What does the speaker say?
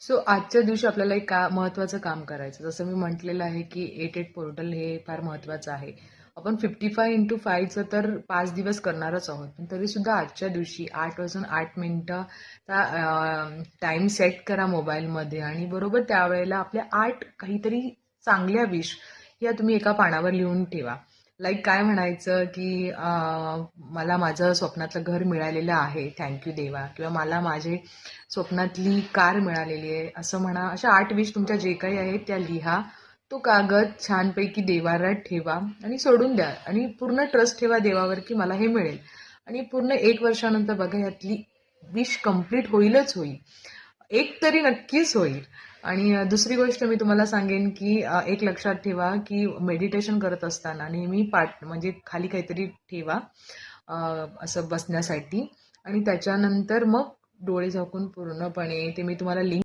So आजच्या दिवशी आपल्याला एक महत्त्वाचं काम करायचं. जसं मी म्हटलेलं आहे, की 88 पोर्टल हे फार महत्त्वाचं आहे. आपण 55x5चं तर 5 दिवस करणारच आहोत. पण तरीसुद्धा आजच्या दिवशी 8 वाजून 8 मिनिटाचा टाईम सेट करा मोबाईलमध्ये आणि बरोबर त्यावेळेला आपल्या 8 काहीतरी चांगल्या विश या तुम्ही एका पानावर लिहून ठेवा. लाईक काय म्हणायचं, की मला माझं स्वप्नातलं घर मिळालेलं आहे, थँक देवा. किंवा मला माझे स्वप्नातली कार मिळालेली आहे असं म्हणा. अशा 8 विश तुमच्या जे काही आहेत त्या लिहा. तो कागद छानपैकी देवारात ठेवा आणि सोडून द्या आणि पूर्ण ट्रस्ट ठेवा देवावर की मला हे मिळेल. आणि पूर्ण 1 वर्षानंतर बघा यातली विश कंप्लीट होईलच होईल. एक तरी नक्कीच होईल. आणि दुसरी गोष्ट मी तुम्हाला सांगेन, की एक लक्षात ठेवा, की मेडिटेशन करत असताना नेहमी पाठ म्हणजे खाली काहीतरी ठेवा असं बसण्यासाठी आणि त्याच्यानंतर मग डोळे झाकून पूर्णपणे ते मी तुम्हाला लिंक